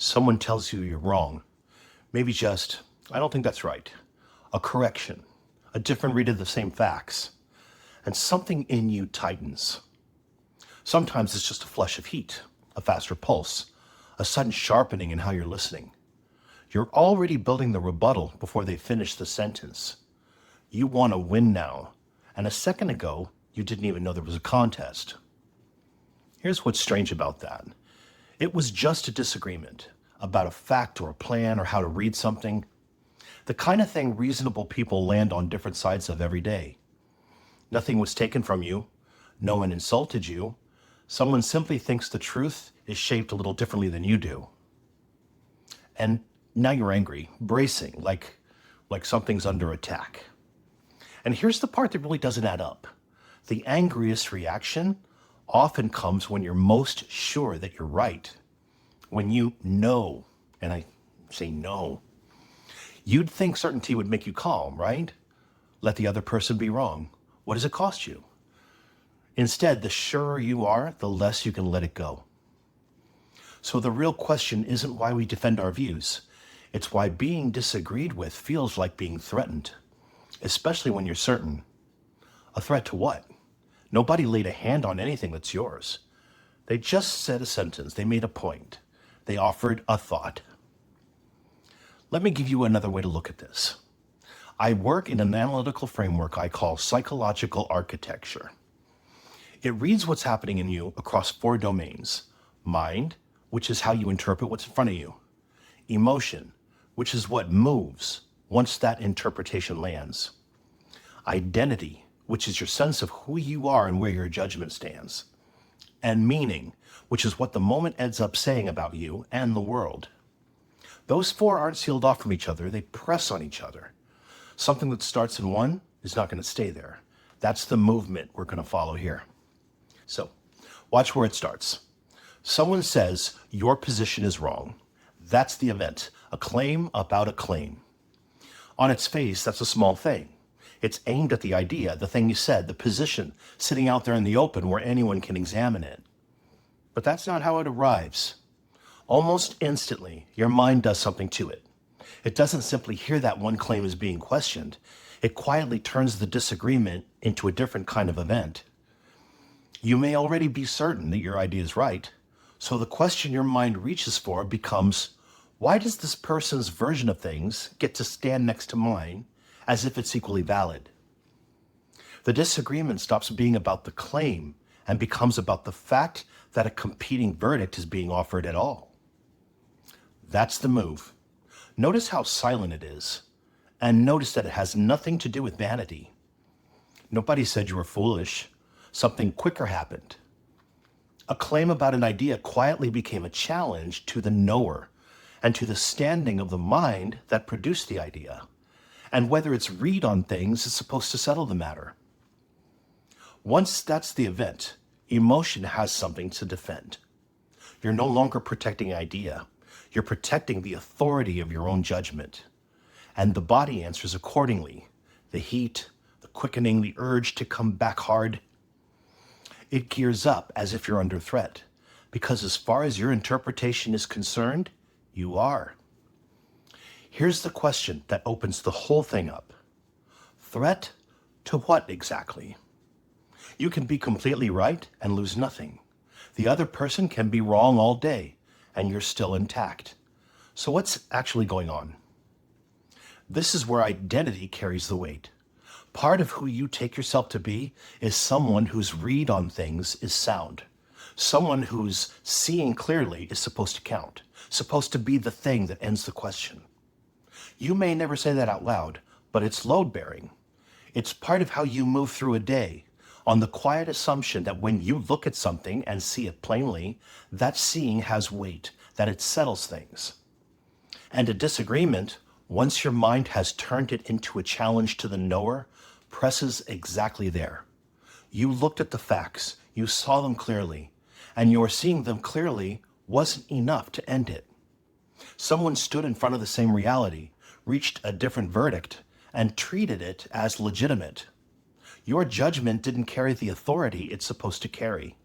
Someone tells you you're wrong. Maybe just, I don't think that's right. A correction, a different read of the same facts. And something in you tightens. Sometimes it's just a flush of heat, a faster pulse, a sudden sharpening in how you're listening. You're already building the rebuttal before they finish the sentence. You want to win now, and a second ago, you didn't even know there was a contest. Here's what's strange about that. It was just a disagreement about a fact or a plan or how to read something. The kind of thing reasonable people land on different sides of every day. Nothing was taken from you. No one insulted you. Someone simply thinks the truth is shaped a little differently than you do. And now you're angry, bracing, like something's under attack. And here's the part that really doesn't add up. The angriest reaction often comes when you're most sure that you're right. When you know, and I say no, you'd think certainty would make you calm, right? Let the other person be wrong. What does it cost you? Instead, the surer you are, the less you can let it go. So the real question isn't why we defend our views. It's why being disagreed with feels like being threatened, especially when you're certain. A threat to what? Nobody laid a hand on anything that's yours. They just said a sentence. They made a point. They offered a thought. Let me give you another way to look at this. I work in an analytical framework I call psychological architecture. It reads what's happening in you across 4 domains. Mind, which is how you interpret what's in front of you. Emotion, which is what moves once that interpretation lands. Identity, which is your sense of who you are and where your judgment stands. And meaning, which is what the moment ends up saying about you and the world. Those 4 aren't sealed off from each other, they press on each other. Something that starts in one is not going to stay there. That's the movement we're going to follow here. So, watch where it starts. Someone says your position is wrong. That's the event, a claim about a claim. On its face, that's a small thing. It's aimed at the idea, the thing you said, the position, sitting out there in the open where anyone can examine it. But that's not how it arrives. Almost instantly, your mind does something to it. It doesn't simply hear that one claim is being questioned. It quietly turns the disagreement into a different kind of event. You may already be certain that your idea is right, so the question your mind reaches for becomes, why does this person's version of things get to stand next to mine as if it's equally valid? The disagreement stops being about the claim and becomes about the fact that a competing verdict is being offered at all. That's the move. Notice how silent it is, and notice that it has nothing to do with vanity. Nobody said you were foolish. Something quicker happened. A claim about an idea quietly became a challenge to the knower and to the standing of the mind that produced the idea, and whether its read on things is supposed to settle the matter. Once that's the event, emotion has something to defend. You're no longer protecting an idea. You're protecting the authority of your own judgment. And the body answers accordingly. The heat, the quickening, the urge to come back hard. It gears up as if you're under threat, because as far as your interpretation is concerned, you are. Here's the question that opens the whole thing up. Threat to what exactly? You can be completely right and lose nothing. The other person can be wrong all day, and you're still intact. So what's actually going on? This is where identity carries the weight. Part of who you take yourself to be is someone whose read on things is sound. Someone whose seeing clearly is supposed to count, supposed to be the thing that ends the question. You may never say that out loud, but it's load-bearing. It's part of how you move through a day, on the quiet assumption that when you look at something and see it plainly, that seeing has weight, that it settles things. And a disagreement, once your mind has turned it into a challenge to the knower, presses exactly there. You looked at the facts, you saw them clearly, and your seeing them clearly wasn't enough to end it. Someone stood in front of the same reality, reached a different verdict, and treated it as legitimate. Your judgment didn't carry the authority it's supposed to carry.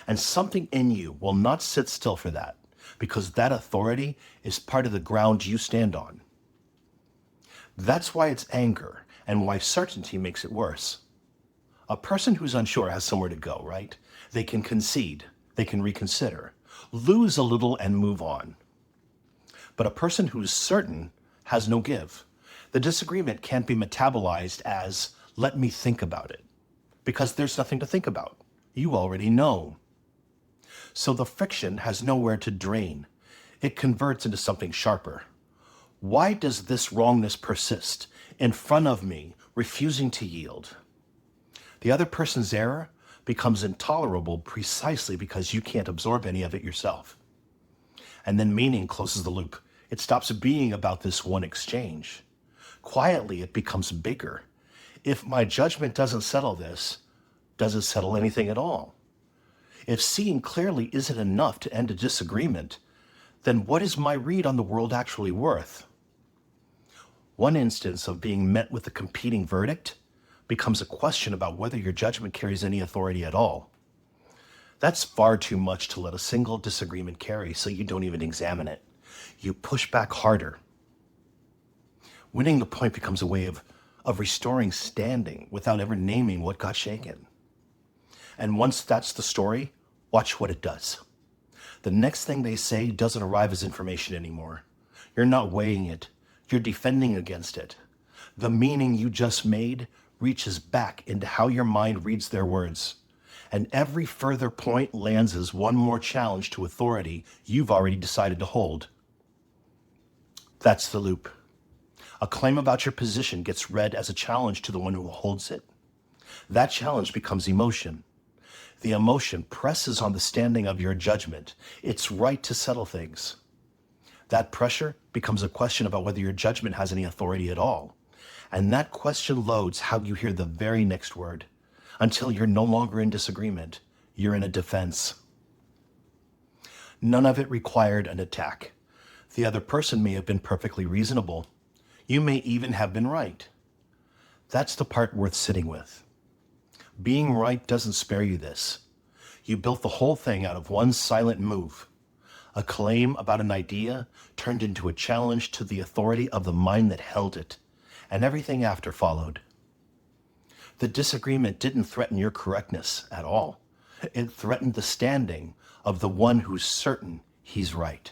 And something in you will not sit still for that. because that authority is part of the ground you stand on. That's why it's anger and why certainty makes it worse. A person who's unsure has somewhere to go, right? They can concede, they can reconsider, lose a little and move on. But a person who's certain has no give. The disagreement can't be metabolized as, let me think about it, because there's nothing to think about. You already know. So the friction has nowhere to drain. It converts into something sharper. Why does this wrongness persist in front of me, refusing to yield? The other person's error becomes intolerable precisely because you can't absorb any of it yourself. And then meaning closes the loop. It stops being about this one exchange. Quietly, it becomes bigger. If my judgment doesn't settle this, does it settle anything at all? If seeing clearly isn't enough to end a disagreement, then what is my read on the world actually worth? One instance of being met with a competing verdict becomes a question about whether your judgment carries any authority at all. That's far too much to let a single disagreement carry, so you don't even examine it. You push back harder. Winning the point becomes a way of restoring standing without ever naming what got shaken. And once that's the story, watch what it does. The next thing they say doesn't arrive as information anymore. You're not weighing it. You're defending against it. The meaning you just made reaches back into how your mind reads their words. And every further point lands as one more challenge to authority you've already decided to hold. That's the loop. A claim about your position gets read as a challenge to the one who holds it. That challenge becomes emotion. The emotion presses on the standing of your judgment. It's right to settle things. That pressure becomes a question about whether your judgment has any authority at all. And that question loads how you hear the very next word. Until you're no longer in disagreement, you're in a defense. None of it required an attack. The other person may have been perfectly reasonable. You may even have been right. That's the part worth sitting with. Being right doesn't spare you this. You built the whole thing out of one silent move. A claim about an idea turned into a challenge to the authority of the mind that held it, and everything after followed. The disagreement didn't threaten your correctness at all. It threatened the standing of the one who's certain he's right.